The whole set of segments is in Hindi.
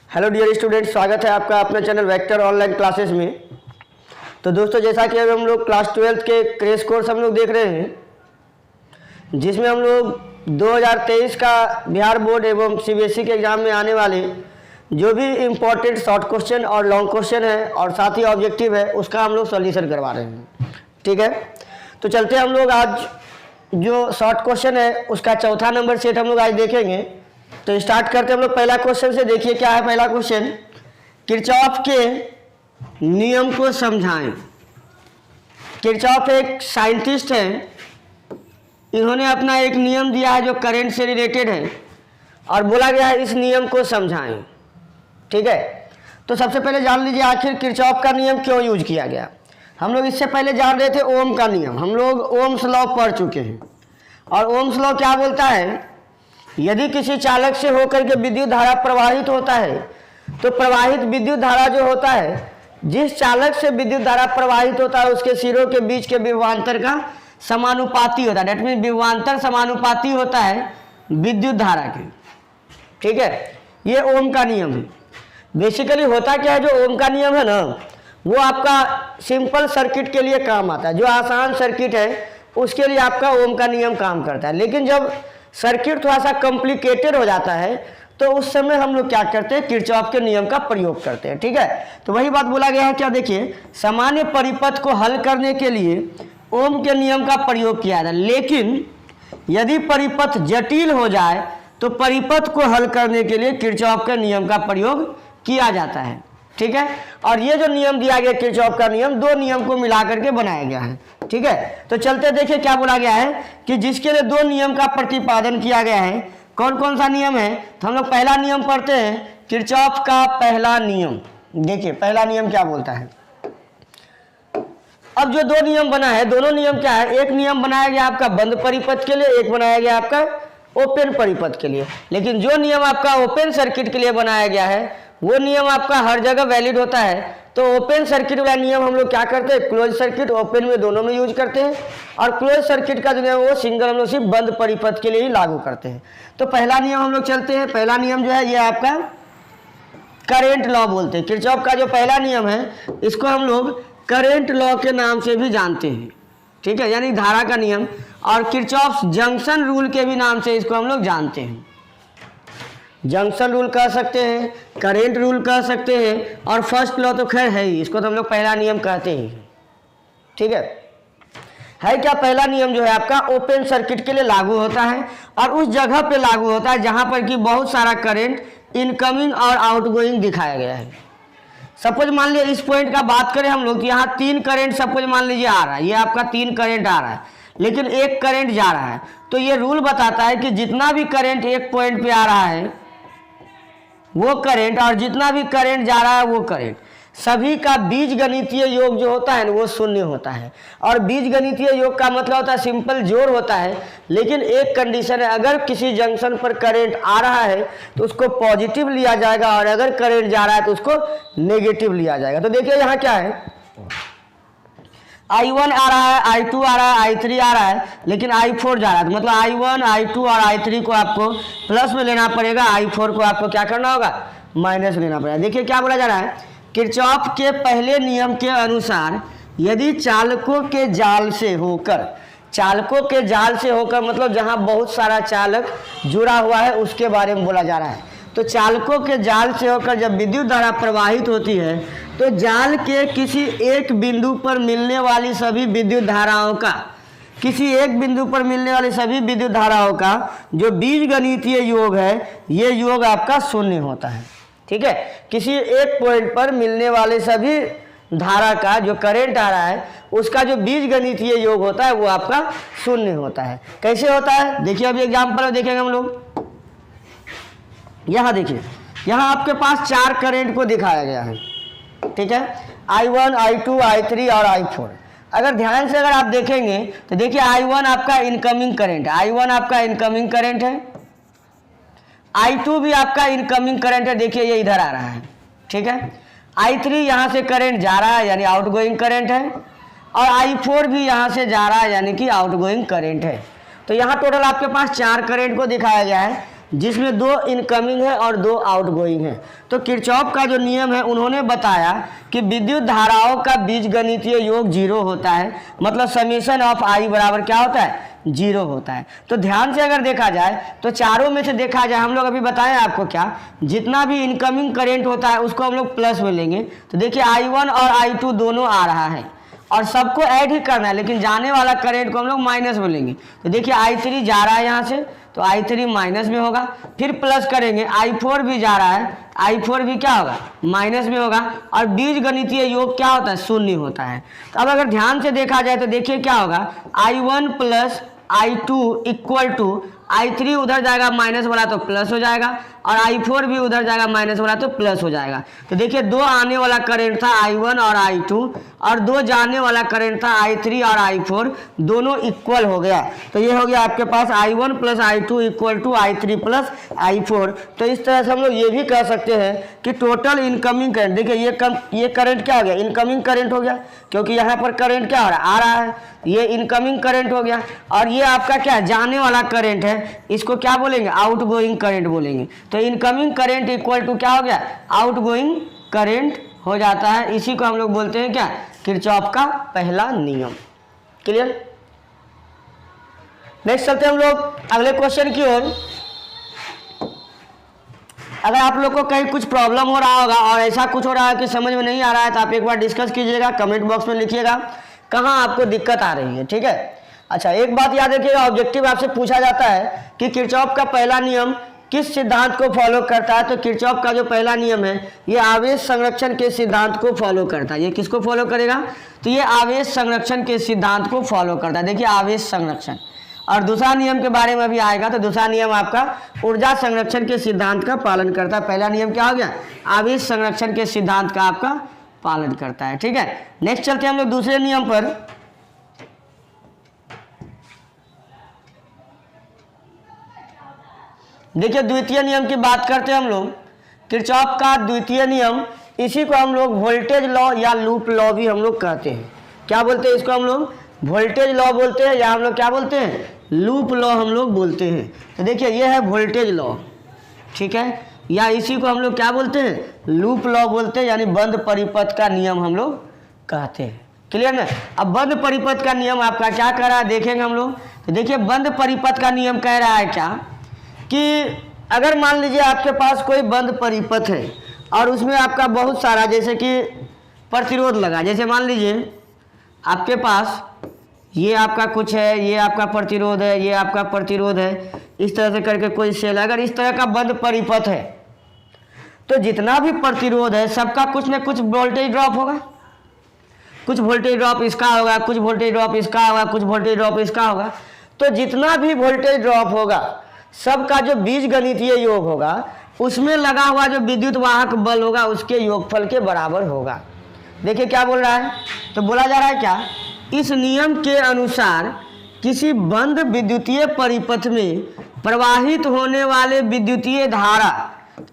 हेलो डियर स्टूडेंट, स्वागत है आपका अपने चैनल वेक्टर ऑनलाइन क्लासेस में। तो दोस्तों, जैसा कि अभी हम लोग क्लास 12 के क्रैश कोर्स हम लोग देख रहे हैं, जिसमें हम लोग 2023 का बिहार बोर्ड एवं सीबीएसई के एग्ज़ाम में आने वाले जो भी इम्पोर्टेंट शॉर्ट क्वेश्चन और लॉन्ग क्वेश्चन है और साथ ही ऑब्जेक्टिव है, उसका हम लोग सॉल्यूशन करवा रहे हैं। ठीक है, तो चलते हम लोग आज जो शॉर्ट क्वेश्चन है उसका चौथा नंबर सेट हम लोग आज देखेंगे। तो स्टार्ट करते हम लोग पहला क्वेश्चन से। देखिए क्या है पहला क्वेश्चन, किरचॉफ के नियम को समझाएं। किरचॉफ एक साइंटिस्ट है, इन्होंने अपना एक नियम दिया है जो करंट से रिलेटेड है और बोला गया है इस नियम को समझाएं। ठीक है, तो सबसे पहले जान लीजिए आखिर किरचॉफ का नियम क्यों यूज किया गया। हम लोग इससे पहले जान रहे थे ओम का नियम, हम लोग ओम्स लॉ पढ़ चुके हैं। और ओम्स लॉ क्या बोलता है, यदि किसी चालक से होकर के विद्युत धारा प्रवाहित होता है तो प्रवाहित विद्युत धारा जो होता है, जिस चालक से विद्युत धारा प्रवाहित होता है उसके सिरों के बीच के विभवांतर का समानुपाती होता है। डेट मीन विभवांतर समानुपाती होता है विद्युत धारा के। ठीक है, ये ओम का नियम है। बेसिकली होता क्या है, जो ओम का नियम है ना, वो आपका सिंपल सर्किट के लिए काम आता है। जो आसान सर्किट है उसके लिए आपका ओम का नियम काम करता है। लेकिन जब सर्किट थोड़ा सा कॉम्प्लिकेटेड हो जाता है तो उस समय हम लोग क्या करते हैं, किरचॉफ के नियम का प्रयोग करते हैं। ठीक है, तो वही बात बोला गया है। क्या देखिए, सामान्य परिपथ को हल करने के लिए ओम के नियम का प्रयोग किया जाता है, लेकिन यदि परिपथ जटिल हो जाए तो परिपथ को हल करने के लिए किरचॉफ के नियम का प्रयोग किया जाता है। ठीक है, और ये जो नियम दिया गया किरचॉफ का नियम, दो नियम को मिला करके बनाया गया है। ठीक है, तो चलते देखिए क्या बोला गया है कि जिसके लिए दो नियम का प्रतिपादन किया गया है। कौन कौन सा नियम है, तो हम लोग पहला नियम पढ़ते हैं, किरचॉफ का पहला नियम। देखिए पहला नियम क्या बोलता है। अब जो दो नियम बना है, दोनों नियम क्या है, एक नियम बनाया गया आपका बंद परिपथ के लिए, एक बनाया गया आपका ओपन परिपथ के लिए। लेकिन जो नियम आपका ओपन सर्किट के लिए बनाया गया है वो नियम आपका हर जगह वैलिड होता है। तो ओपन सर्किट वाला नियम हम लोग क्या करते हैं, क्लोज सर्किट ओपन में दोनों में यूज करते हैं, और क्लोज सर्किट का जो नियम वो सिंगल हम लोग सिर्फ बंद परिपथ के लिए ही लागू करते हैं। तो पहला नियम हम लोग चलते हैं। पहला नियम जो है ये आपका करेंट लॉ बोलते हैं। किरचॉफ का जो पहला नियम है इसको हम लोग करेंट लॉ के नाम से भी जानते हैं। ठीक है, यानी धारा का नियम, और किरचॉफ जंक्शन रूल के भी नाम से इसको हम लोग जानते हैं। जंक्शन रूल कह सकते हैं, करेंट रूल कह सकते हैं, और फर्स्ट लॉ तो खैर है ही, इसको तो हम लोग पहला नियम कहते हैं। ठीक है क्या पहला नियम जो है आपका ओपन सर्किट के लिए लागू होता है और उस जगह पे लागू होता है जहां पर कि बहुत सारा करंट इनकमिंग और आउटगोइंग दिखाया गया है। सपोज मान लीजिए इस पॉइंट का बात करें हम लोग, यहाँ तीन करंट सपोज मान लीजिए आ रहा है, ये आपका तीन करंट आ रहा है, लेकिन एक करंट जा रहा है। तो ये रूल बताता है कि जितना भी करंट एक पॉइंट पे आ रहा है वो करंट, और जितना भी करंट जा रहा है वो करंट, सभी का बीजगणितीय योग जो होता है ना वो शून्य होता है। और बीजगणितीय योग का मतलब होता है सिंपल जोड़ होता है। लेकिन एक कंडीशन है, अगर किसी जंक्शन पर करंट आ रहा है तो उसको पॉजिटिव लिया जाएगा, और अगर करंट जा रहा है तो उसको नेगेटिव लिया जाएगा। तो देखिए यहाँ क्या है, I1 आ रहा है, I2 आ रहा है, I3 आ रहा है, लेकिन I4 जा रहा है। तो मतलब I1, I2 और I3 को आपको प्लस में लेना पड़ेगा, I4 को आपको क्या करना होगा, माइनस में लेना पड़ेगा। देखिए क्या बोला जा रहा है, किरचॉफ के पहले नियम के अनुसार यदि चालकों के जाल से होकर, चालकों के जाल से होकर मतलब जहां बहुत सारा चालक जुड़ा हुआ है उसके बारे में बोला जा रहा है। तो चालकों के जाल से होकर जब विद्युत धारा प्रवाहित होती है तो जाल के किसी एक बिंदु पर मिलने वाली सभी विद्युत धाराओं का, किसी एक बिंदु पर मिलने वाली सभी विद्युत धाराओं का जो बीजगणितीय योग है, ये योग आपका शून्य होता है। ठीक है, किसी एक पॉइंट पर मिलने वाले सभी धारा का जो करंट आ रहा है उसका जो बीजगणितीय योग होता है वो आपका शून्य होता है। कैसे होता है, देखिए अभी एग्जाम्पल देखेंगे हम लोग। यहाँ देखिए, यहाँ आपके पास चार करंट को दिखाया गया है। ठीक है, I1, I2, I3 और I4। अगर ध्यान से अगर आप देखेंगे तो देखिए I1 आपका इनकमिंग करंट है, I1 आपका इनकमिंग करंट है, I2 भी आपका इनकमिंग करंट है, देखिए ये इधर आ रहा है। ठीक है, I3 यहाँ से करंट जा रहा है यानी आउटगोइंग करंट है, और I4 भी यहाँ से जा रहा है यानी कि आउटगोइंग करंट है। तो यहाँ टोटल आपके पास चार करंट को दिखाया गया है। जिसमें 2 इनकमिंग है और 2 आउटगोइंग है। तो किरचॉफ का जो नियम है उन्होंने बताया कि विद्युत धाराओं का बीजगणितीय योग 0 होता है, मतलब समेशन ऑफ आई बराबर क्या होता है, 0 होता है। तो ध्यान से अगर देखा जाए तो चारों में से देखा जाए, हम लोग अभी बताएं आपको क्या, जितना भी इनकमिंग करंट होता है उसको हम लोग प्लस में लेंगे। तो देखिए I1 और I2 दोनों आ रहा है और सबको ऐड ही करना है, लेकिन जाने वाला करंट को हम लोग माइनस में लेंगे। तो देखिए I3 जा रहा है यहाँ से, तो I3 माइनस में होगा, फिर प्लस करेंगे, I4 भी जा रहा है, I4 भी क्या होगा, माइनस में होगा, और बीजगणितीय योग क्या होता है, 0 होता है। तो अब अगर ध्यान से देखा जाए तो देखिए क्या होगा, I1 plus I2 equal to I3 उधर जाएगा माइनस वाला तो प्लस हो जाएगा, और I4 भी उधर जाएगा माइनस वाला तो प्लस हो जाएगा। तो देखिए 2 आने वाला करंट था I1 और I2, और 2 जाने वाला करंट था I3 और I4, दोनों इक्वल हो गया। तो ये हो गया आपके पास I1 plus I2 equal to I3 plus I4। तो इस तरह से हम लोग ये भी कह सकते हैं कि टोटल इनकमिंग करंट, देखिए ये करंट क्या हो गया, इनकमिंग करंट हो गया, क्योंकि यहाँ पर करंट क्या हो रहा है, आ रहा है, ये इनकमिंग करंट हो गया। और ये आपका क्या जाने वाला करंट है, इसको क्या बोलेंगे, आउटगोइंग करंट बोलेंगे। तो इनकमिंग करंट इक्वल टू क्या हो गया, आउटगोइंग करंट हो जाता है। इसी को हम लोग बोलते हैं क्या, किरचॉफ का पहला नियम। क्लियर। नेक्स्ट चलते हैं हम लोग अगले क्वेश्चन की ओर। अगर आप लोग को कहीं कुछ प्रॉब्लम हो रहा होगा और ऐसा कुछ हो रहा है कि समझ में नहीं आ रहा है, तो आप एक बार डिस्कस कीजिएगा, कमेंट बॉक्स में लिखिएगा कहाँ आपको दिक्कत आ रही है, ठीक है। अच्छा, एक बात याद रखिएगा, ऑब्जेक्टिव आपसे पूछा जाता है कि किरचॉफ का पहला नियम किस सिद्धांत को फॉलो करता है। तो किरचॉफ का जो पहला नियम है ये आवेश संरक्षण के सिद्धांत को फॉलो करता है। ये किसको फॉलो करेगा, तो ये आवेश संरक्षण के सिद्धांत को फॉलो करता है। देखिए आवेश संरक्षण, और दूसरा नियम के बारे में भी आएगा। तो दूसरा नियम आपका ऊर्जा संरक्षण के सिद्धांत का पालन करता है। पहला नियम क्या हो गया, आवेश संरक्षण के सिद्धांत का आपका पालन करता है, ठीक है। नेक्स्ट चलते हैं हम लोग दूसरे नियम पर। देखिए द्वितीय नियम की बात करते हैं हम लोग। किरचॉफ का द्वितीय नियम, इसी को हम लोग वोल्टेज लॉ या लूप लॉ भी हम लोग कहते हैं। क्या बोलते हैं इसको, हम लोग वोल्टेज लॉ बोलते हैं, या हम लोग क्या बोलते हैं, लूप लॉ हम लोग बोलते हैं। तो देखिए ये है वोल्टेज लॉ, ठीक है, या इसी को हम लोग क्या बोलते हैं, लूप लॉ बोलते हैं, यानी बंद परिपथ का नियम हम लोग कहते हैं। क्लियर ना। अब बंद परिपथ का नियम आपका क्या कह रहा है, देखेंगे हम लोग। तो देखिए बंद परिपथ का नियम कह रहा है क्या, कि अगर मान लीजिए आपके पास कोई बंद परिपथ है और उसमें आपका बहुत सारा जैसे कि प्रतिरोध लगा, जैसे मान लीजिए आपके पास ये आपका कुछ है, ये आपका प्रतिरोध है, ये आपका प्रतिरोध है, इस तरह से करके कोई सेल, अगर इस तरह का बंद परिपथ है तो जितना भी प्रतिरोध है सबका कुछ ना कुछ वोल्टेज ड्रॉप होगा। कुछ वोल्टेज ड्रॉप इसका होगा, कुछ वोल्टेज ड्रॉप इसका होगा, कुछ वोल्टेज ड्रॉप इसका होगा। तो जितना भी वोल्टेज ड्रॉप होगा सबका जो बीजगणितीय योग होगा उसमें लगा हुआ जो विद्युत वाहक बल होगा उसके योगफल के बराबर होगा। देखिए क्या बोल रहा है, तो बोला जा रहा है क्या, इस नियम के अनुसार किसी बंद विद्युतीय परिपथ में प्रवाहित होने वाले विद्युतीय धारा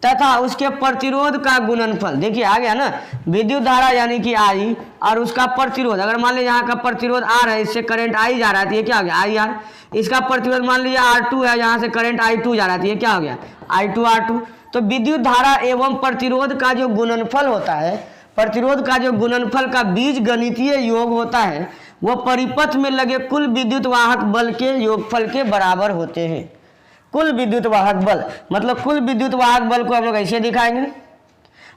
तथा उसके प्रतिरोध का गुणनफल, देखिए आ गया ना, विद्युत धारा यानी कि आई और उसका प्रतिरोध, अगर मान लीजिए यहाँ का प्रतिरोध आर है, इससे करंट आई जा रहा है तो ये क्या हो गया, आई आर। इसका प्रतिरोध मान लीजिए R2 है, यहाँ से करंट I2 जा रहा है, ये क्या हो गया, I2 R2। तो विद्युत धारा एवं प्रतिरोध का जो गुणनफल होता है, प्रतिरोध का जो गुणनफल का बीजगणितीय योग होता है, वह परिपथ में लगे कुल विद्युत वाहक बल के योगफल के बराबर होते हैं। कुल विद्युत वाहक बल, मतलब कुल विद्युत वाहक बल को हम लोग ऐसे दिखाएंगे,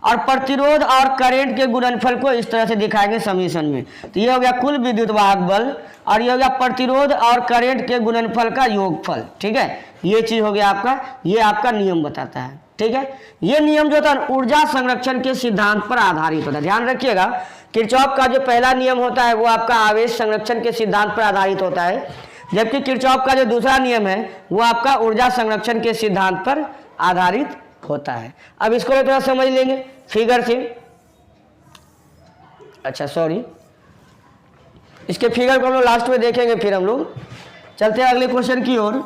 और प्रतिरोध और करंट के गुणनफल को इस तरह से दिखाएंगे समीशन में। तो ये हो गया कुल विद्युत वाहक बल, और ये हो गया प्रतिरोध और करंट के गुणनफल का योगफल, ठीक है। ये चीज हो गया आपका, ये आपका नियम बताता है, ठीक है। ये नियम जो था ऊर्जा संरक्षण के सिद्धांत पर आधारित होता है। ध्यान रखिएगा, किरचॉफ का जो पहला नियम होता है वो आपका आवेश संरक्षण के सिद्धांत पर आधारित होता है, जबकि किरचॉफ का जो दूसरा नियम है वो आपका ऊर्जा संरक्षण के सिद्धांत पर आधारित होता है। अब इसको थोड़ा समझ लेंगे फिगर से। अच्छा सॉरी, इसके फिगर को हम लोग लास्ट में देखेंगे, फिर हम लोग चलते हैं अगले क्वेश्चन की ओर।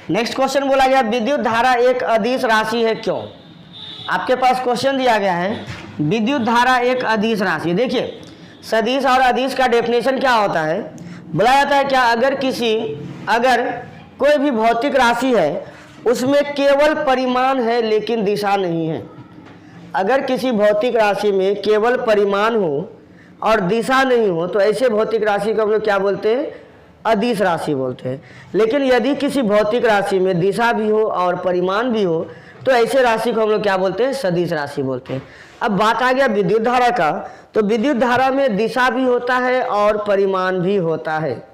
नेक्स्ट क्वेश्चन बोला गया विद्युत धारा एक अदिश राशि है क्यों। आपके पास क्वेश्चन दिया गया है विद्युत धारा एक अदिश राशि। देखिए सदिश और अदिश का डेफिनेशन क्या होता है? बोला जाता है क्या, अगर कोई भी भौतिक राशि है उसमें केवल परिमाण है लेकिन दिशा नहीं है। अगर किसी भौतिक राशि में केवल परिमाण हो और दिशा नहीं हो तो ऐसे भौतिक राशि को हम लोग क्या बोलते हैं? अदिश राशि बोलते हैं। लेकिन यदि किसी भौतिक राशि में दिशा भी हो और परिमाण भी हो तो ऐसे राशि को हम लोग क्या बोलते हैं? सदिश राशि बोलते हैं। अब बात आ गया विद्युत धारा का, तो विद्युत धारा में दिशा भी होता है और परिमाण भी होता है,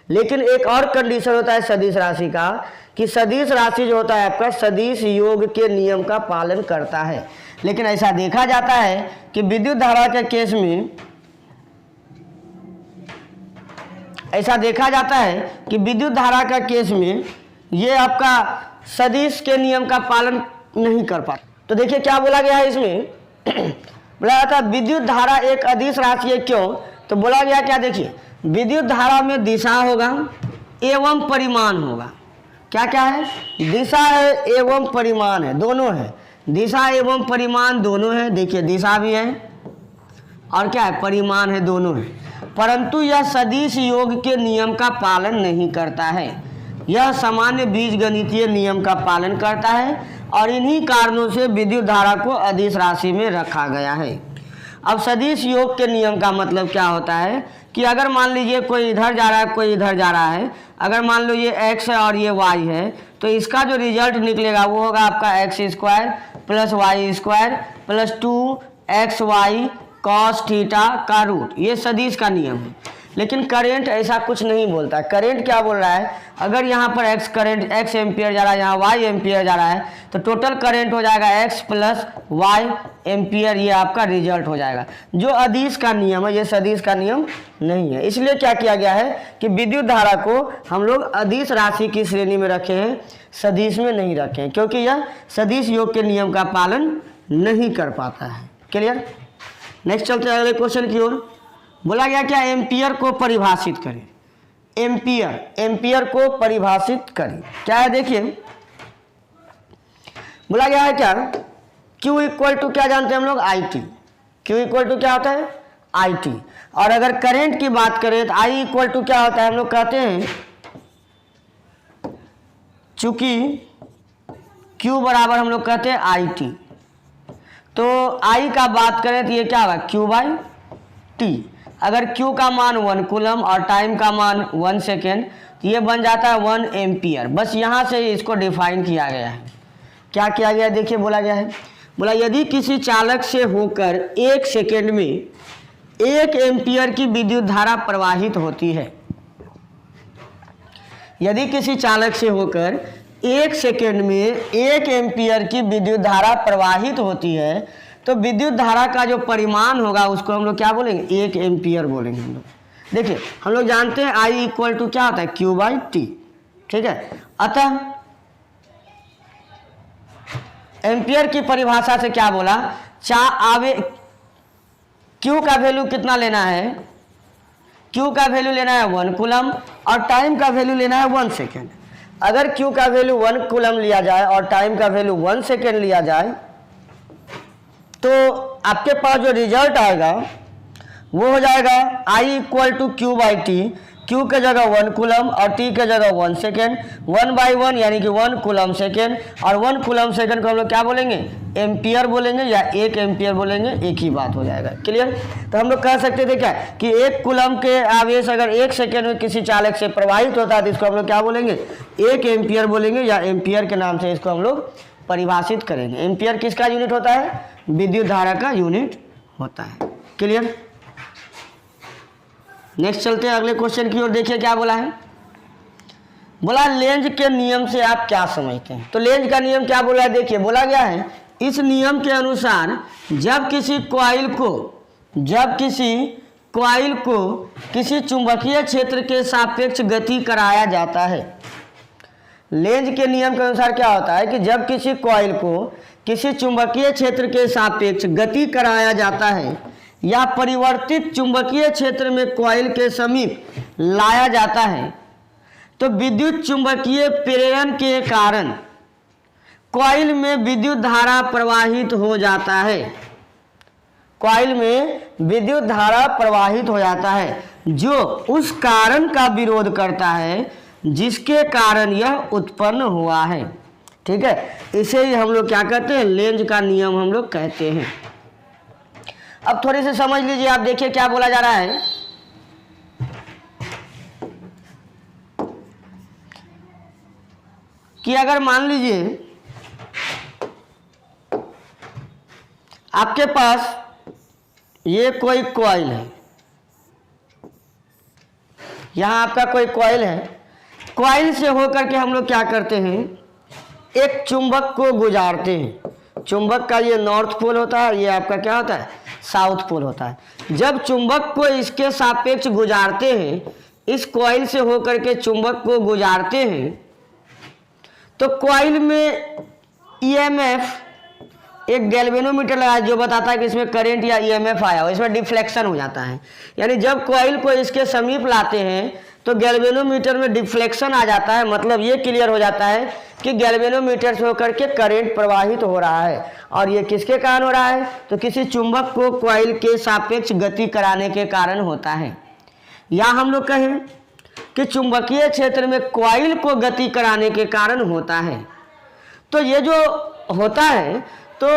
लेकिन एक और कंडीशन होता है सदिश राशि का, कि सदिश राशि जो होता है आपका सदिश योग के नियम का पालन करता है। लेकिन ऐसा देखा जाता है कि विद्युत धारा के केस में ऐसा देखा जाता है कि विद्युत धारा का केस में ये आपका सदिश के नियम का पालन नहीं कर पाता। तो देखिए क्या बोला गया है इसमें बोला जाता है विद्युत धारा एक अदिश राशि है। क्यों? तो बोला गया क्या, देखिए विद्युत धारा में दिशा होगा एवं परिमाण होगा। क्या क्या है? दिशा है एवं परिमाण है, दोनों है। दिशा एवं परिमाण दोनों है। देखिए दिशा भी है और क्या है? परिमाण है, दोनों है। परंतु यह सदिश योग के नियम का पालन नहीं करता है। यह सामान्य बीजगणितीय नियम का पालन करता है और इन्हीं कारणों से विद्युत धारा को अदिश राशि में रखा गया है। अब सदिश योग के नियम का मतलब क्या होता है कि अगर मान लीजिए कोई इधर जा रहा है, कोई इधर जा रहा है, अगर मान लो ये x है और ये y है, तो इसका जो रिजल्ट निकलेगा वो होगा आपका x² + y² + 2xy cos theta का रूट। ये सदिश का नियम है। लेकिन करंट ऐसा कुछ नहीं बोलता है। करंट क्या बोल रहा है, अगर यहाँ पर x एम्पियर जा रहा है, यहाँ y एम्पियर जा रहा है, तो टोटल करंट हो जाएगा x + y एम्पियर। ये आपका रिजल्ट हो जाएगा। जो अदिश का नियम है, ये सदिश का नियम नहीं है। इसलिए क्या किया गया है कि विद्युत धारा को हम लोग अदिश राशि की श्रेणी में रखे हैं, सदिश में नहीं रखे हैं, क्योंकि यह सदिश योग के नियम का पालन नहीं कर पाता है। क्लियर? नेक्स्ट चलते हैं अगले क्वेश्चन की ओर। बोला गया क्या, एम्पियर को परिभाषित करें। एम्पियर को परिभाषित करें। क्या है देखिए, बोला गया है क्या, Q = क्या जानते हैं हम लोग? IT। Q = क्या होता है? IT। और अगर करंट की बात करें तो I = क्या होता है? हम लोग कहते हैं चूंकि Q बराबर हम लोग कहते हैं IT, तो I का बात करें तो ये क्या होगा? Q/T। अगर Q का मान 1 कूलम और टाइम का मान 1 सेकेंड, तो ये बन जाता है 1 एम्पियर। बस यहाँ से इसको डिफाइन किया गया है। क्या किया गया है? देखिए बोला गया है, बोला यदि किसी चालक से होकर 1 सेकेंड में 1 एम्पियर की विद्युत धारा प्रवाहित होती है। यदि किसी चालक से होकर 1 सेकेंड में 1 एम्पियर की विद्युत धारा प्रवाहित होती है, तो विद्युत धारा का जो परिमाण होगा उसको हम लोग क्या बोलेंगे? 1 एम्पियर बोलेंगे हम लोग। देखिए हम लोग जानते हैं I = क्या होता है? Q/T। ठीक है, अतः एम्पियर की परिभाषा से क्या बोला, Q का वैल्यू कितना लेना है? Q का वैल्यू लेना है 1 कूलम और टाइम का वैल्यू लेना है 1 सेकेंड। अगर Q का वैल्यू 1 कूलम लिया जाए और टाइम का वैल्यू 1 सेकेंड लिया जाए, तो आपके पास जो रिजल्ट आएगा वो हो जाएगा I = Q/T। Q के जगह 1 कूलम और T के जगह 1 सेकेंड, 1/1 यानी कि 1 कूलम सेकेंड। और 1 कूलम सेकेंड को हम लोग क्या बोलेंगे? एम्पियर बोलेंगे या 1 एम्पियर बोलेंगे, एक ही बात हो जाएगा। क्लियर? तो हम लोग कह सकते थे क्या कि 1 कूलम के आवेश अगर 1 सेकेंड में किसी चालक से प्रवाहित होता है तो इसको हम लोग क्या बोलेंगे? 1 एम्पियर बोलेंगे, या एम्पियर के नाम से इसको हम लोग परिभाषित करेंगे। एम्पियर किसका यूनिट होता है? विद्युत धारा का यूनिट होता है। क्लियर? नेक्स्ट चलते हैं अगले क्वेश्चन की ओर। देखिए क्या बोला है, बोला लेंज के नियम से आप क्या समझते हैं। तो लेंज का नियम क्या बोला है? देखिए बोला गया है, इस नियम के अनुसार जब किसी कॉइल को किसी चुंबकीय क्षेत्र के सापेक्ष गति कराया जाता है। लेंज के नियम के अनुसार क्या होता है कि जब किसी कॉइल को किसी चुंबकीय क्षेत्र के सापेक्ष गति कराया जाता है या परिवर्तित चुंबकीय क्षेत्र में कॉइल के समीप लाया जाता है, तो विद्युत चुंबकीय प्रेरण के कारण कॉइल में विद्युत धारा प्रवाहित हो जाता है। कॉइल में विद्युत धारा प्रवाहित हो जाता है जो उस कारण का विरोध करता है जिसके कारण यह उत्पन्न हुआ है। ठीक है, इसे ही हम लोग क्या कहते हैं, लेंज का नियम हम लोग कहते हैं। अब थोड़ी सी समझ लीजिए, आप देखिए क्या बोला जा रहा है कि अगर मान लीजिए आपके पास ये कोई कॉइल है, यहां आपका कोई कॉइल है, कॉइल से होकर के हम लोग क्या करते हैं, एक चुंबक को गुजारते हैं। चुंबक का ये नॉर्थ पोल होता है, ये आपका क्या होता है, साउथ पोल होता है। जब चुंबक को इसके सापेक्ष गुजारते हैं, इस कॉइल से होकर के चुंबक को गुजारते हैं, तो कॉइल में ईएमएफ, एक गैल्वेनोमीटर लगा जो बताता है कि इसमें करंट या ईएमएफ आया हो, इसमें डिफ्लेक्शन हो जाता है। यानी जब कॉइल को इसके समीप लाते हैं तो गैल्वेनोमीटर में डिफ्लेक्शन आ जाता है, मतलब ये क्लियर हो जाता है कि गैल्वेनोमीटर से होकर के करंट प्रवाहित हो रहा है। और ये किसके कारण हो रहा है, तो किसी चुंबक को कॉइल के सापेक्ष गति कराने के कारण होता है। या हम लोग कहें कि चुंबकीय क्षेत्र में कॉइल को गति कराने के कारण होता है। तो ये जो होता है, तो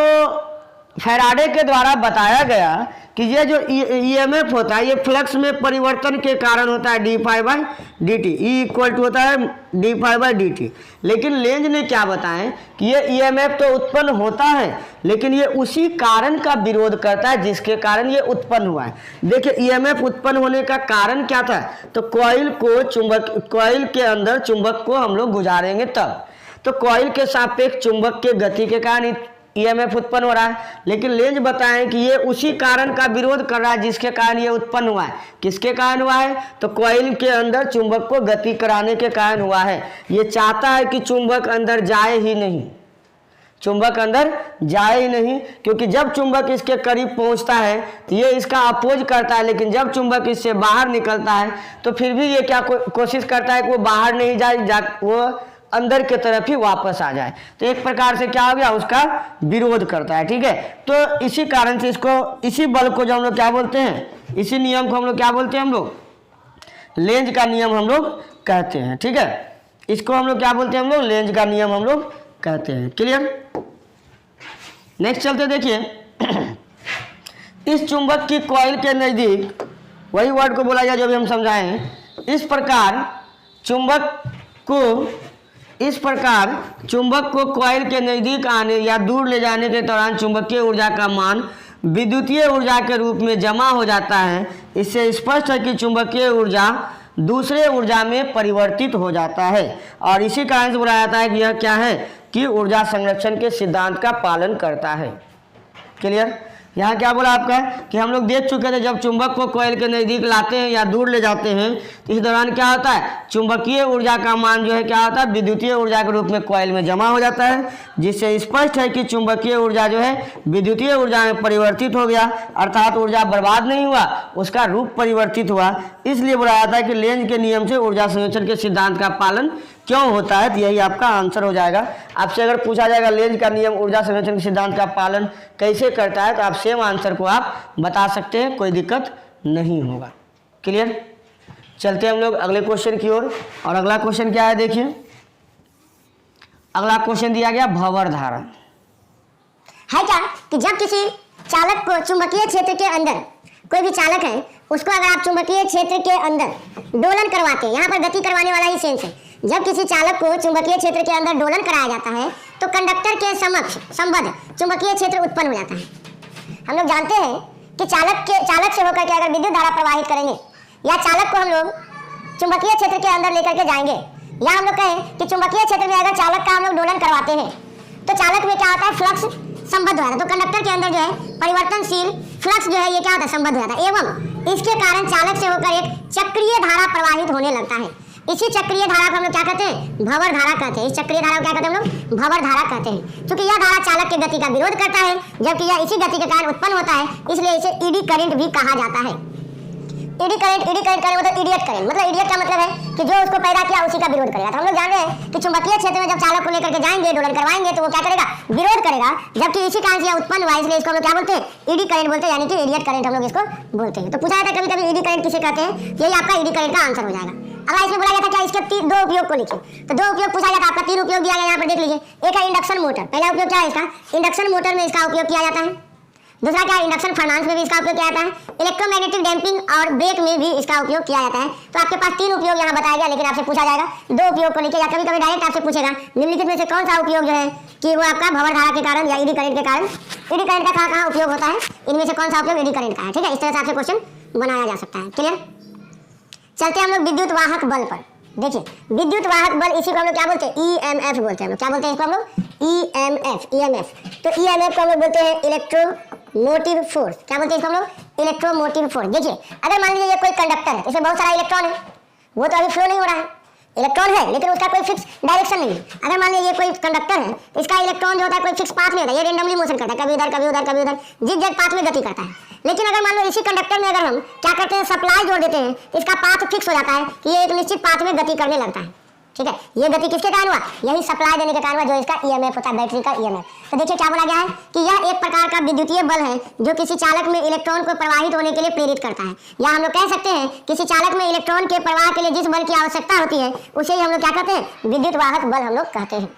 फैराडे के द्वारा बताया गया कि ये जो ईएमएफ होता है, ये फ्लक्स में परिवर्तन के कारण होता है, D phi by D T, E equal to होता है D phi by D T. लेकिन लेंज ने क्या बताया कि ये ईएमएफ तो उत्पन्न होता है, लेकिन ये उसी कारण का विरोध करता है जिसके कारण ये उत्पन्न हुआ है। देखिए ईएमएफ उत्पन्न होने का कारण क्या था, तो कॉइल के अंदर चुंबक को हम लोग गुजारेंगे तब, तो कॉइल के सापेक्ष चुंबक के गति के कारण ईएमएफ उत्पन्न हो रहा है। लेकिन लेंज बताएं कि ये उसी कारण का विरोध कर रहा है जिसके कारण ये उत्पन्न हुआ है। किसके कारण हुआ है, तो कॉइल के अंदर चुंबक को गति कराने के कारण हुआ है। ये चाहता है कि चुंबक अंदर जाए ही नहीं, चुंबक अंदर जाए ही नहीं, क्योंकि जब चुंबक इसके करीब पहुंचता है तो ये इसका अपोज करता है, लेकिन जब चुंबक इससे बाहर निकलता है तो फिर भी ये क्या कोशिश करता है कि वो बाहर नहीं जाए, वो अंदर की तरफ ही वापस आ जाए। तो एक प्रकार से क्या हो गया, उसका विरोध करता है। ठीक है, तो इसी कारण से इसको, इसी बल को जो हम लोग क्या बोलते हैं, इसी नियम को हम लोग क्या बोलते हैं, हम लोग लेंज का नियम हम लोग कहते हैं। ठीक है, इसको हम लोग क्या बोलते हैं, हम लोग लेंज का नियम हम लोग कहते हैं। क्लियर, नेक्स्ट चलते देखिए। इस चुंबक की कॉइल के नजदीक, वही वर्ड को बोला गया जो भी हम समझाएं, इस प्रकार चुंबक को कॉइल के नजदीक आने या दूर ले जाने के दौरान चुंबकीय ऊर्जा का मान विद्युतीय ऊर्जा के रूप में जमा हो जाता है। इससे स्पष्ट है कि चुंबकीय ऊर्जा दूसरे ऊर्जा में परिवर्तित हो जाता है, और इसी कारण से बोला जाता है कि यह क्या है, कि ऊर्जा संरक्षण के सिद्धांत का पालन करता है। क्लियर, यहाँ क्या बोला आपका कि हम लोग देख चुके थे, जब चुंबक को कॉइल के नज़दीक लाते हैं या दूर ले जाते हैं तो इस दौरान क्या होता है, चुंबकीय ऊर्जा का मान जो है क्या होता है, विद्युतीय ऊर्जा के रूप में कॉइल में जमा हो जाता है, जिससे स्पष्ट है कि चुंबकीय ऊर्जा जो है विद्युतीय ऊर्जा में परिवर्तित हो गया, अर्थात ऊर्जा बर्बाद नहीं हुआ, उसका रूप परिवर्तित हुआ। इसलिए बोला जाता है कि लेंज के नियम से ऊर्जा संरक्षण के सिद्धांत का पालन क्यों होता है, तो यही आपका आंसर हो जाएगा। आपसे अगर पूछा जाएगा लेंज का नियम ऊर्जा संरक्षण के सिद्धांत का पालन कैसे करता है, तो आप सेम आंसर को आप बता सकते हैं, कोई दिक्कत नहीं होगा। क्लियर, चलते हैं हम लोग अगले क्वेश्चन की ओर। और अगला क्वेश्चन क्या है, देखिए अगला क्वेश्चन दिया गया भंवर धारा है क्या कि जब किसी चालक को चुंबकीय क्षेत्र के अंदर, कोई भी चालक है उसको अगर आप चुंबकीय क्षेत्र के अंदर डोलन करवाते हैं, यहाँ पर गति करवाने वाला ही सेंस है, जब किसी चालक को चुंबकीय क्षेत्र के अंदर डोलन कराया जाता है तो कंडक्टर के समक्ष संबद्ध चुंबकीय क्षेत्र उत्पन्न हो जाता है। हम लोग जानते हैं कि चालक से होकर के अगर विद्युत धारा प्रवाहित करेंगे या चालक को हम लोग चुंबकीय क्षेत्र के अंदर लेकर के जाएंगे, या हम लोग कहें कि चुंबकीय क्षेत्र में अगर चालक का हम लोग डोलन करवाते हैं तो चालक में क्या होता है, फ्लक्स संबद्ध हो जाता है। तो कंडक्टर के अंदर जो है परिवर्तनशील फ्लक्स जो है ये क्या होता है, संबद्ध हो जाता है, एवं इसके कारण चालक से होकर एक चक्रीय धारा प्रवाहित होने लगता है। इसी चक्रीय धारा को हम लोग क्या कहते हैं, भंवर धारा कहते हैं। इस चक्रीय धारा को क्या कहते हैं हम लोग, भंवर धारा कहते हैं। क्योंकि यह धारा चालक की गति का विरोध करता है, जबकि यह इसी गति के कारण उत्पन्न होता है, इसलिए इसे ईडी करंट भी कहा जाता है। ईडी करंट मतलब इडियट करंट, मतलब इडियट का मतलब है कि जो उसको पैदा किया उसी का विरोध करेगा। तो हम लोग जान रहे हैं कि चुंबकीय क्षेत्र में जब चालक को लेकर के जाएंगे, दोलन करवाएंगे, तो वो क्या करेगा, विरोध करेगा, जबकि इसी कारण से उत्पन्न हुआ, इसलिए इसको हम लोग क्या बोलते हैं, ईडी करंट बोलते हैं, यानी कि इडियट करंट हम लोग इसको बोलते हैं। तो पूछा जाता है कभी कभी ईडी करंट किसे कहते हैं, यही आपका ईडी करंट का आंसर हो जाएगा। अगर इसमें बोला जाता है क्या इसके दो उपयोग को लिखिए, तो दो उपयोग पूछा जाता है, आपका 3 उपयोग दिया गया यहाँ पर देख लीजिए। एक है इंडक्शन मोटर, पहला उपयोग क्या है इसका, इंडक्शन मोटर में इसका उपयोग किया जाता है। दूसरा क्या है, इंडक्शन फर्नांस में भी इसका उपयोग किया जाता है। इलेक्ट्रोमैग्नेटिक डैम्पिंग और ब्रेक में भी इसका उपयोग किया जाता है। तो आपके पास 3 उपयोग यहाँ बताया गया, लेकिन आपसे पूछा जाएगा 2 उपयोग को लिखिए, या कभी कभी डायरेक्ट आपसे पूछेगा निम्नलिखित में से कौन सा उपयोग जो है कि वो आपका भंवर धारा के कारण या ईडी करंट के कारण, ईडी करंट का कहाँ उपयोग होता है, इनमें से कौन सा उपयोग ईडी करंट का है। ठीक है, इस तरह से आपसे क्वेश्चन बनाया जा सकता है। क्लियर, चलते हैं हम लोग विद्युत वाहक बल पर। देखिए विद्युत वाहक बल, इसी को हम लोग क्या बोलते हैं, ईएमएफ बोलते हैं। क्या बोलते हैं इसको हम लोग, ईएमएफ। तो ईएमएफ को हम लोग बोलते हैं इलेक्ट्रोमोटिव फोर्स। क्या बोलते हैं इसको हम लोग, इलेक्ट्रोमोटिव फोर्स। देखिए अगर मान लीजिए ये कोई कंडक्टर है, इसमें बहुत सारा इलेक्ट्रॉन है, वो तो अभी फ्लो नहीं हो रहा है, इलेक्ट्रॉन है लेकिन उसका कोई फिक्स डायरेक्शन नहीं है। अगर मान लीजिए ये कोई कंडक्टर है, इसका इलेक्ट्रॉन जो होता है कोई फिक्स पाथ में होता है, ये रेंडमली मोशन करता है, कभी इधर कभी उधर कभी उधर, जिग-जैग पाथ में गति करता है। लेकिन अगर मान लो इसी कंडक्टर में अगर हम क्या करते हैं, सप्लाई जोड़ देते हैं, इसका पाथ फिक्स हो जाता है कि ये एक निश्चित पाथ में गति करने लगता है। ठीक है, ये गति किसके कारण हुआ, यही सप्लाई देने के कारण हुआ, जो इसका ईएमएफ होता है, बैटरी का ईएमएफ। तो देखिए क्या बोला गया है कि यह एक प्रकार का विद्युतीय बल है जो किसी चालक में इलेक्ट्रॉन को प्रवाहित होने के लिए प्रेरित करता है। या हम लोग कह सकते हैं किसी चालक में इलेक्ट्रॉन के प्रवाह के लिए जिस बल की आवश्यकता होती है उसे ही हम लोग क्या कहते हैं, विद्युत वाहक बल हम लोग कहते हैं।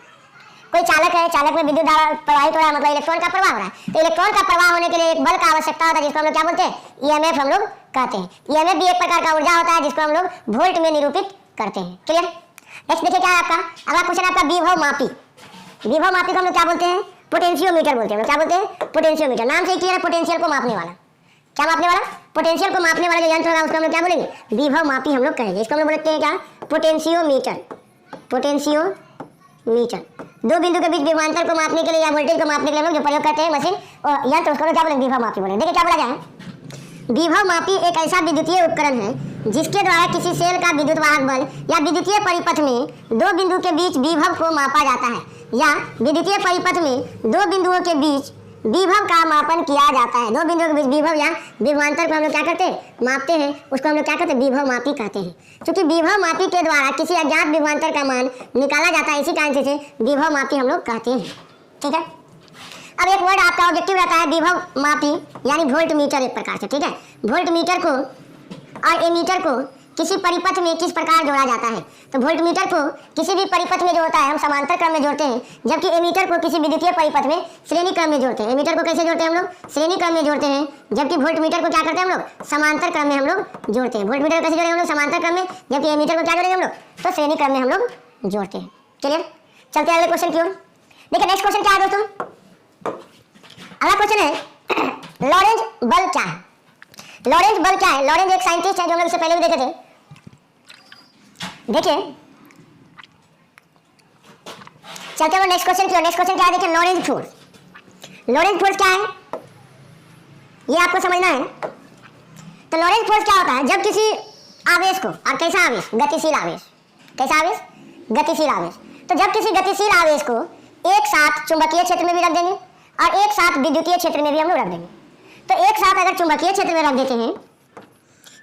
कोई चालक है, चालक में विद्युत धारा प्रवाहित हो रहा है, मतलब इलेक्ट्रॉन का प्रवाह हो रहा है, तो इलेक्ट्रॉन का प्रवाह होने के लिए एक बल का आवश्यकता होता है, जिसको हम लोग क्या बोलते हैं, ईएमएफ हम लोग कहते हैं। ईएमएफ भी एक प्रकार का ऊर्जा होता है जिसको हम लोग वोल्ट में निरूपित करते हैं। क्लियर, नेक्स्ट देखिए क्या है आपका अगला क्वेश्चन, आपका विभव मापी। विभव मापी को हम लोग क्या बोलते हैं, पोटेंशियोमीटर बोलते हैं। क्या बोलते हैं, पोटेंशियोमीटर। नाम से ही क्लियर है, पोटेंशियल को मापने वाला। क्या मापने वाला, पोटेंशियल को मापने वाला जो यंत्र होगा उसको हम लोग क्या बोलेंगे, विभव मापी हम लोग कहेंगे। इसको हम लोग बोलते हैं क्या, पोटेंशियोमीटर। पोटेंशियोमीटर 2 बिंदु के बीच विभवांतर को मापने के लिए या वोल्टेज को मापने के लिए हम लोग जो प्रयोग करते हैं मशीन और यंत्र, उसको क्या बोलेंगे, विभव मापी बोलेंगे। देखिए क्या बोला गया है, विभव मापी एक ऐसा विद्युतीय उपकरण है जिसके द्वारा किसी सेल का विद्युत वाहक बल या विद्युतीय परिपथ में 2 बिंदु के बीच विभव को मापा जाता है, या विद्युतीय परिपथ में 2 बिंदुओं के बीच विभव का मापन किया जाता है। 2 बिंदुओं के बीच विभव या विभवांतर को हम लोग क्या करते हैं, मापते हैं, उसको हम लोग क्या कहते हैं, विभव मापी कहते हैं। क्योंकि विभव मापी के द्वारा किसी अज्ञात विभवांतर का मान निकाला जाता है, इसी कारण से विभव मापी हम लोग कहते हैं। ठीक है, अब एक वर्ड आपका ऑब्जेक्टिव रहता है विभव मापी, यानी वोल्ट मीटर एक प्रकार से। ठीक है, वोल्ट मीटर को और एमीटर को किसी परिपथ में किस प्रकार जोड़ा जाता है, तो वोल्ट मीटर को किसी भी परिपथ में जो होता है हम समांतर क्रम में जोड़ते हैं, जबकि एमीटर को किसी विद्युतीय परिपथ में श्रेणी क्रम में जोड़ते हैं। एमीटर को कैसे जोड़ते हैं हम लोग, श्रेणी क्रम में जोड़ते हैं, जबकि वोल्ट मीटर को क्या करते हैं हम लोग, समांतर क्रम में हम लोग जोड़ते हैं। वोल्ट मीटर को कैसे जोड़ेंगे हम लोग, समांतर क्रम में, जबकि एमीटर को क्या जोड़ेंगे हम लोग, तो श्रेणी क्रम में हम लोग जोड़ते हैं। क्लियर, चलते हैं अगले क्वेश्चन की ओर। देखिए नेक्स्ट क्वेश्चन क्या है दोस्तों, अगला क्वेश्चन है लॉरेंज बल क्या है। लॉरेंज बल क्या है, लॉरेंज एक साइंटिस्ट है जो हम लोग इससे पहले भी देखे थे। देखिए चलते हैं नेक्स्ट क्वेश्चन की ओर। नेक्स्ट क्वेश्चन क्या है, देखिए लॉरेंज फोर्स। लॉरेंज फोर्स क्या है ये आपको समझना है। तो लॉरेंज फोर्स क्या होता है, जब किसी आवेश को, और कैसा आवेश, गतिशील आवेश, कैसा आवेश, गतिशील आवेश, तो जब किसी गतिशील आवेश को एक साथ चुंबकीय क्षेत्र में भी रख देंगे और एक साथ विद्युतीय क्षेत्र में भी हम लोग रख देंगे। तो एक साथ अगर चुंबकीय क्षेत्र में रख देते हैं,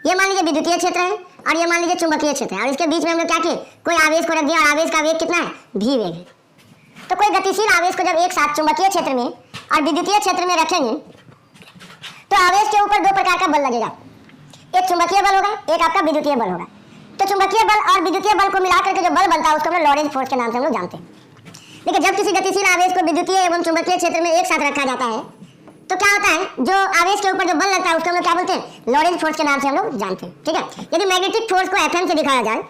ये मान लीजिए विद्युतीय क्षेत्र है और ये मान लीजिए चुंबकीय क्षेत्र है, और इसके बीच में हम लोग क्या किए, कोई आवेश को रख दिया और आवेश का वेग कितना है, v वेग है। तो कोई गतिशील आवेश को जब एक साथ चुंबकीय क्षेत्र में और विद्युतीय क्षेत्र में रखेंगे तो आवेश के ऊपर 2 प्रकार का बल लगेगा, एक चुंबकीय बल होगा, एक आपका विद्युतीय बल होगा। तो चुंबकीय बल और विद्युतीय बल को मिलाकर के जो बल बनता है उसको हम लोग लॉरेंज फोर्स के नाम से हम लोग जानते हैं। देखिए जब किसी गतिशील आवेश को विद्युतीय एवं चुंबकीय क्षेत्र में एक साथ रखा जाता है तो क्या होता है, जो आवेश के ऊपर जो बल लगता है उसको हम लोग क्या बोलते हैं, लॉरेंज फोर्स के नाम से हम लोग जानते हैं। ठीक है, यदि मैग्नेटिक फोर्स को Fm से दिखाया जाए,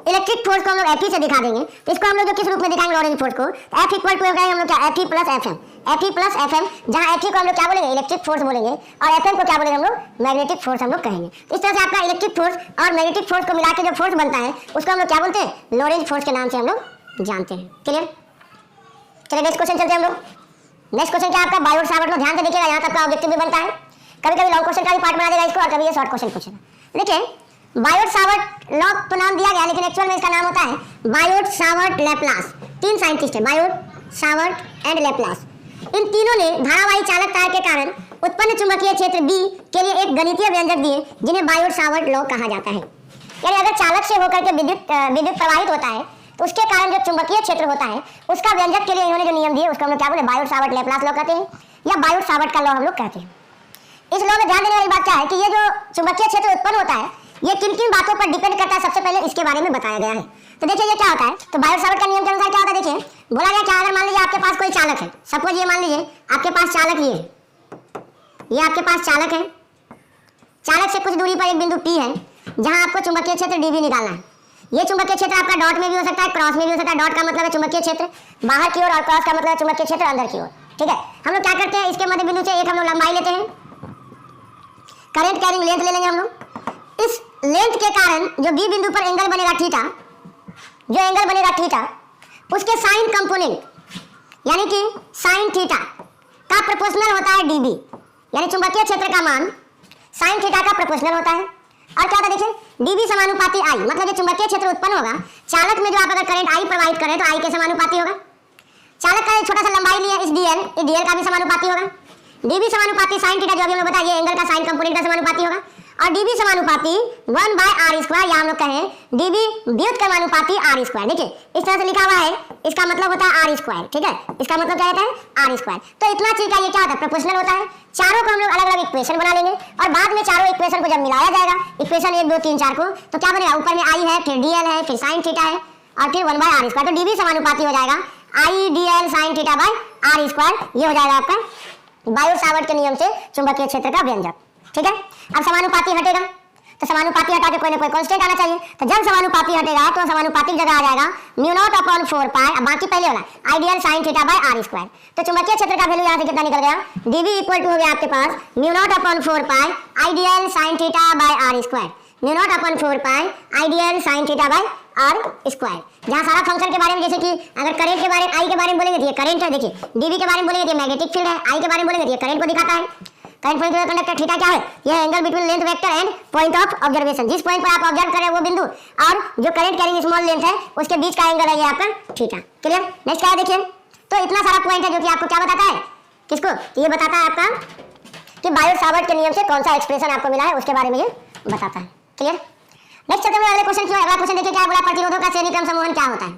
इलेक्ट्रिक फोर्स को हम लोग Fe से दिखा देंगे, तो इसको हम लोग जो किस रूप में दिखाएंगे लॉरेंज फोर्स को, F इक्वल टू हम लोग क्या, Fe plus Fm, Fe plus Fm, जहाँ Fe को हम लोग क्या बोलेंगे, इलेक्ट्रिक फोर्स बोलेंगे, और Fm को क्या बोलेंगे हम लोग, मैग्नेटिक फोर्स हम लोग कहेंगे। इस तरह से आपका इलेक्ट्रिक फोर्स और मैग्नेटिक फोर्स को मिला के जो फोर्स बनता है उसको हम लोग क्या बोलते हैं, लॉरेंज फोर्स के नाम से हम लोग जानते हैं। क्लियर, चलिए नेक्स्ट क्वेश्चन चलते हैं हम लोग। नेक्स्ट क्वेश्चन क्या आपका, बायोट सावर्ट में ध्यान से देखिएगा, यहाँ तक का ऑब्जेक्टिव भी बनता है, कभी कभी लॉन्ग क्वेश्चन का भी पार्ट बना देगा इसको और कभी ये शॉर्ट क्वेश्चन पूछेगा। देखिए बायोट सावर्ट लॉ तो नाम दिया गया, लेकिन एक्चुअल में इसका नाम होता है बायोट सावर्ट लैप्लास। 3 साइंटिस्ट है, बायोट सावर्ट एंड लैप्लास। इन तीनों ने धारावाही चालक तार के कारण उत्पन्न चुंबकीय क्षेत्र बी के लिए एक गणितीय व्यंजक दिए जिन्हें बायोट सावर्ट लॉ कहा जाता है। यानी अगर चालक से होकर के विद्युत प्रवाहित होता है तो उसके कारण जो चुंबकीय क्षेत्र होता है उसका व्यंजक के लिए इन्होंने जो नियम दिए उसको हम लोग क्या बोले, बायोट सावर्ट लैप्लास लॉ कहते हैं या बायोट सावर्ट का लॉ हम लोग कहते हैं। इस लॉ में ध्यान देने वाली बात क्या है कि ये जो चुंबकीय क्षेत्र उत्पन्न होता है ये किन किन बातों पर डिपेंड करता है, सबसे पहले इसके बारे में बताया गया है। तो देखिए ये क्या होता है, तो बायोट सावर्ट का नियम के अनुसार क्या होता है, देखिए बोला गया क्या, अगर मान लीजिए आपके पास कोई चालक है, सपोज ये मान लीजिए आपके पास चालक ये आपके पास चालक है, चालक से कुछ दूरी पर एक बिंदु P है जहां आपको चुंबकीय क्षेत्र dB निकालना है। ये चुंबकीय क्षेत्र आपका डॉट में भी हो सकता है, क्रॉस में भी हो सकता है। डॉट का मतलब है चुंबकीय क्षेत्र बाहर की ओर और क्रॉस का मतलब है चुंबकीय क्षेत्र अंदर की ओर। ठीक है, हम लोग क्या करते हैं, इसके मध्य बिंदु से एक हम लोग लंबाई लेते हैं, करंट कैरिंग लेंथ ले लेंगे हम लोग। इस लेंथ के कारण जो बी बिंदु पर एंगल बनेगा थीटा, जो एंगल बनेगा थीटा उसके साइन कंपोनेंट यानी कि साइन थीटा का प्रोपोर्शनल होता है dB, यानी चुंबकीय क्षेत्र का मान साइन थीटा का प्रोपोर्शनल होता है। और क्या होता है, देखिए dB समानुपाती I, मतलब ये चुंबकीय क्षेत्र उत्पन्न होगा चालक में जो आप अगर करंट I प्रवाहित करें तो I के समानुपाती होगा। चालक का एक छोटा सा लंबाई लिया इस dl का भी समानुपाती होगा। dB समानुपाती साइन थीटा जो अभी हम लोग बताया ये एंगल का साइन कंपोनेंट का समानुपाती होगा। और dB समानुपाती 1/r², या हम लोग कहें dB व्युत्क्रमानुपाती r²। देखिए इस तरह से लिखा हुआ है, इसका मतलब होता है r²। ठीक है, इसका मतलब क्या होता है r²। तो इतना चीज का ये क्या होता है, प्रोपोर्शनल होता है। चारों को हम लोग अलग अलग इक्वेशन बना लेंगे और बाद में चारों इक्वेशन को जब मिलाया जाएगा इक्वेशन 1 2 3 4 को, तो क्या बनेगा, ऊपर में I है, फिर dl है, फिर sin थीटा है और फिर 1/r²। तो dB समानुपाती हो जाएगा I dl sin theta by r²। ये हो जाएगा आपका बायोट सावर्ट के नियम से चुंबकीय क्षेत्र का व्यंजक। ठीक है, अब समानुपाती हटेगा तो समानुपाती हटा के कोई ना कोई कांस्टेंट आना चाहिए। तो जब समानुपाती हटेगा तो समानुपातिक जगह आ जाएगा μ0/4π, बाकी पहले वाला ideal sin theta by r²। तो चुंबकीय क्षेत्र का वैल्यू यहां से कितना निकल गया, dB इक्वल टू हो गया आपके पास μ0/4π ideal sin theta by r², μ0/4π ideal sin theta by r²। जहां सारा फंक्शन के बारे में, जैसे कि अगर करंट के बारे में I के बारे में बोलेंगे तो ये करंट है, देखिए dB के बारे में बोलेंगे तो ये मैग्नेटिक फील्ड है, I के बारे में बोलेंगे तो ये करंट को दिखाता है। करंट पॉइंट कंडक्टर थीटा क्या है, यह angle between length vector and point of observation, जिस पॉइंट पर आप ऑब्जर्व कर रहे हैं वो बिंदु और जो करंट कैरिंग स्मॉल लेंथ है उसके बीच का एंगल है ये आपका थीटा। क्लियर, नेक्स्ट क्या है देखिए, तो इतना सारा पॉइंट है जो कि आपको क्या बताता है, किसको, तो ये बताता है आपका कि बायोट सावर्ट के नियम से कौन सा एक्सप्रेशन आपको मिला है उसके बारे में ये बताता है। क्लियर, नेक्स्ट चलते हैं अगले क्वेश्चन की। अगला क्वेश्चन देखिए क्या बोला, प्रतिरोधों का श्रेणी क्रम समूहन क्या होता है।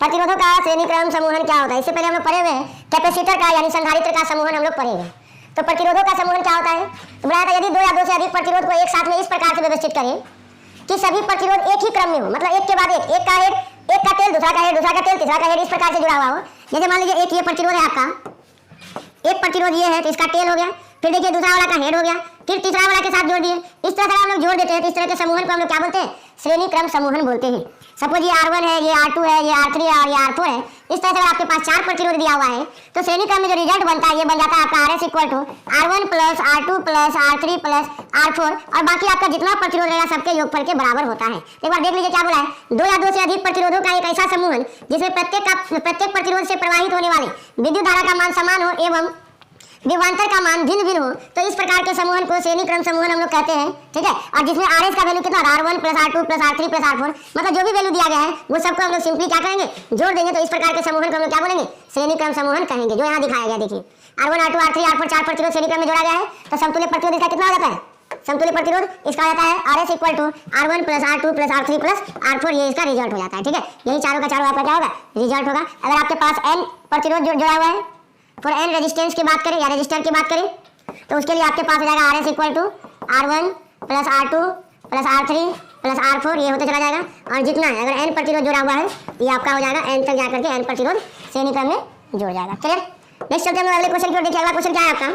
प्रतिरोधों का श्रेणी क्रम समूहन क्या होता है, इससे पहले हम लोग पढ़े हुए हैं कैपेसिटर का यानी संधारित्र का समूहन हम लोग पढ़े हुए। तो प्रतिरोधों का समूहन क्या होता है, तो बताया था यदि दो या दो से अधिक प्रतिरोध को एक साथ में इस प्रकार से व्यवस्थित करें कि सभी प्रतिरोध एक ही क्रम में हो, मतलब एक के बाद एक का हेड, एक का टेल, दूसरा का हेड, दूसरा का टेल, तीसरा का हेड, इस प्रकार से जुड़ा हुआ हो। जैसे मान लीजिए एक ये प्रतिरोध है आपका, एक प्रतिरोध ये है तो इसका टेल हो गया, फिर देखिए दूसरा वाला का हेड हो गया, फिर तीसरा वाला के साथ जोड़ दिए, इस तरह से हम लोग जोड़ देते हैं। तो इस तरह के समूहन को हम लोग क्या बोलते हैं, श्रेणी क्रम समूहन बोलते हैं। सपोज ये R1 है, ये R2 है, ये R3 है और ये R4 है। इस तरह से आपके पास 4 प्रतिरोध दिया हुआ है तो श्रेणी क्रम में जो रिजल्ट बनता है ये बन जाता है आपका RS equal to R1 plus R2 plus R3 plus R4 और बाकी आपका जितना प्रतिरोध रहेगा सबके योगफल के बराबर होता है। एक बार देख लीजिए क्या बोला है, दो या दो से अधिक प्रतिरोधों का एक ऐसा समूहन जिसमें प्रत्येक प्रतिरोध से प्रवाहित होने वाली विद्युत धारा का मान समान हो एवं विभवांतर का मान भिन्न भिन्न हो, तो इस प्रकार के समूहन को श्रेणी क्रम समूहन हम लोग कहते हैं। ठीक है, और जिसमें RS का वैल्यू कितना, R1 plus R2 plus R3 plus R4, मतलब जो भी वैल्यू दिया गया है वो सबको हम लोग सिंपली क्या करेंगे, जोड़ देंगे। तो इस प्रकार के समूहन को हम लोग क्या बोलेंगे, श्रेणी क्रम समूहन कहेंगे। जो यहाँ दिखाया गया देखिए R1 R2 R3 R4 4 प्रतिरोध श्रेणी क्रम में जोड़ा गया है तो समतुल्य प्रतिरोध इसका कितना हो जाता है, समतुल्य प्रतिरोध इसका हो जाता है RS equal to R1 plus R2 plus R3 plus R4, ये इसका रिजल्ट हो जाता है। ठीक है, यही चारों का चारों आपका क्या होगा, रिजल्ट होगा। अगर आपके पास N प्रतिरोध जोड़ा हुआ है, फॉर N रेजिस्टेंस की बात करें या रजिस्टर की बात करें तो उसके लिए आपके पास हो जाएगा RS equal to R1 plus R2 plus R3 plus R4, ये होते चला जाएगा। और जितना है अगर N प्रतिरोध जुड़ा हुआ है ये आपका हो जाएगा N तक जाकर के N प्रतिरोध श्रेणी क्रम में जुड़ जाएगा। क्लियर, नेक्स्ट चलते हैं अगले क्वेश्चन की ओर। देखिए अगला क्वेश्चन क्या है आपका,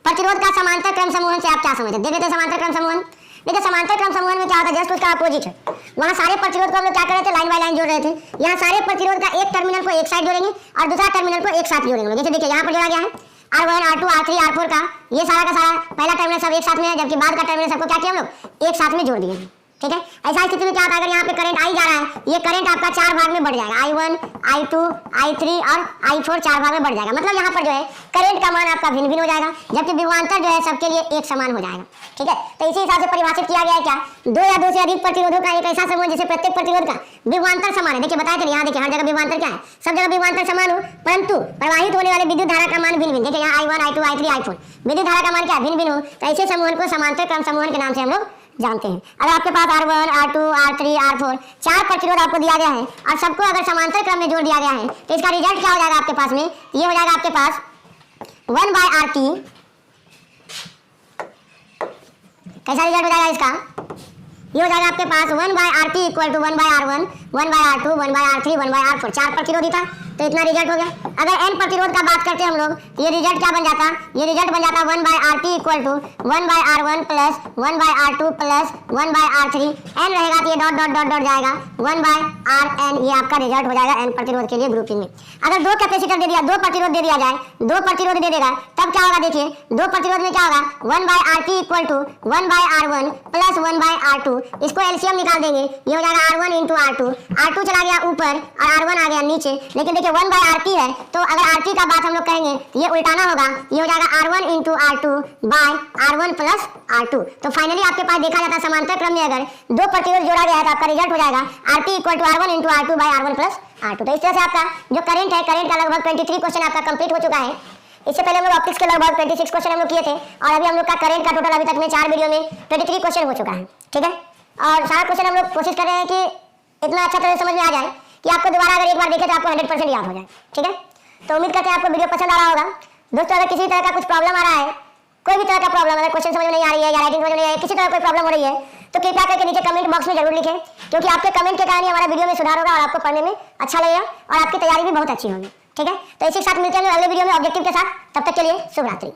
प्रतिरोध का समांतर क्रम समूहन से आप क्या समझते हैं। देख लेते हैं समांतर क्रम समूहन। देखिए समांतर क्रम समूहन में क्या होता है, जस्ट उसका अपोजिट है। वहाँ सारे प्रतिरोध को हम लोग क्या कर रहे थे, लाइन बाय लाइन जोड़ रहे थे। यहाँ सारे प्रतिरोध का एक टर्मिनल को एक साइड जोड़ेंगे और दूसरा टर्मिनल को एक साथ जोड़ेंगे। जैसे देखिए यहाँ पर जोड़ा गया है R1 R2 R3 R4 का ये सारा का सारा पहला टर्मिनल सब एक साथ में है, जबकि बाद का टर्मिनल सबको क्या किया हम लोग एक साथ में जोड़ दिए। ठीक है। ऐसा स्थिति में क्या होता है, अगर यहाँ पे करंट आई जा रहा है, ये करंट आपका 4 भाग में बढ़ जाएगा, I1, I2, I3 और I4 4 भाग में बढ़ जाएगा। मतलब यहाँ पर जो है करंट का मान आपका भिन्न भिन्न हो जाएगा, जबकि विभवांतर जो है सबके लिए एक समान हो जाएगा। ठीक है, तो इसी हिसाब से परिभाषित किया गया है क्या, दो या दो से अधिक प्रतिरोधों का एक ऐसा समूह जिसे प्रत्येक प्रतिरोध का विभवांतर समान है। देखिए बताया चलिए, यहाँ देखिए हर जगह विभवांतर क्या है, सब जगह विभवांतर समान हो, परंतु प्रवाहित होने वाले विद्युत धारा का मान भिन्न भिन्न। देखिए यहाँ I1, I2, I3, I4 विद्युत धारा का मान क्या भिन्न भिन्न हो, तो ऐसे समूहन को समांतर क्रम समूहन के नाम से हम लोग जानते हैं। अगर आपके पास R1, R2, R3, R4 4 प्रतिरोध आपको दिया गया है और सबको अगर समांतर क्रम में जोड़ दिया गया है, तो इसका रिजल्ट क्या हो जाएगा आपके पास में, ये हो जाएगा आपके पास 1/RT। कैसा रिजल्ट हो जाएगा इसका, ये हो जाएगा आपके पास 1/RT equal to 1/R1, 1/R2, 1/R3, 1/R4 4 प्रतिरोधी था, तो इतना रिजल्ट हो गया। अगर n प्रतिरोध का बात करते हैं हम लोग, तो ये रिजल्ट क्या बन जाता, ये रिजल्ट बन जाता 1/RT equal to 1/R1 plus 1/R2 plus 1/R3, n रहेगा तो ये डॉट डॉट डॉट डॉट जाएगा 1/Rn, ये आपका रिजल्ट हो जाएगा n प्रतिरोध के लिए ग्रुपिंग में। अगर दो कैपेसिटर दे दिया, दो प्रतिरोध दे दिया जाए, दो प्रतिरोध दे देगा, तब क्या होगा, देखिए दो प्रतिरोध में क्या होगा, 1/RT equal to 1/R1 plus 1/R2, इसको एलसीएम निकाल देंगे, ये हो जाएगा R1 इंटू R2, R2 चला गया ऊपर और R1 आ गया नीचे। लेकिन देखिए 1/RT है, तो अगर RT का बात हम लोग कहेंगे तो ये उल्टाना होगा, ये हो जाएगा R1 into R2 by R1 plus R2। तो फाइनली आपके पास देखा जाता है समांतर क्रम में अगर दो प्रतिरोध जोड़ा गया है तो आपका रिजल्ट हो जाएगा RT equal to R1 into R2 by R1 plus R2। तो इस तरह से आपका जो करंट है, करंट का लगभग 23 क्वेश्चन आपका कंप्लीट हो चुका है। इससे पहले हम लोग ऑप्टिक्स के लगभग 26 क्वेश्चन हम लोग किए थे और अभी हम लोग का करंट का टोटल अभी तक में 4 वीडियो में 23 क्वेश्चन हो चुका है। ठीक है, और सारा क्वेश्चन हम लोग कोशिश कर रहे हैं कि इतना अच्छा तरह से समझ में आ जाए कि आपको दोबारा अगर एक बार देखे तो आपको 100% याद हो जाए। ठीक है, तो उम्मीद करते हैं आपको वीडियो पसंद आ रहा होगा। दोस्तों अगर किसी तरह का कुछ प्रॉब्लम आ रहा है, कोई भी तरह का प्रॉब्लम, अगर क्वेश्चन समझ में नहीं आ रही है या राइटिंग समझ में नहीं आ रही है, किसी तरह कोई प्रॉब्लम हो रही है, तो कृपया करके नीचे कमेंट बॉक्स में जरूर लिखें, क्योंकि आपके कमेंट के कारण ही हमारा वीडियो में सुधार होगा और आपको पढ़ने में अच्छा लगेगा और आपकी तैयारी भी बहुत अच्छी होगी। ठीक है, तो इसी के साथ मिलते हैं अगले वीडियो में ऑब्जेक्टिव के साथ। तब तक के लिए शुभ रात्रि।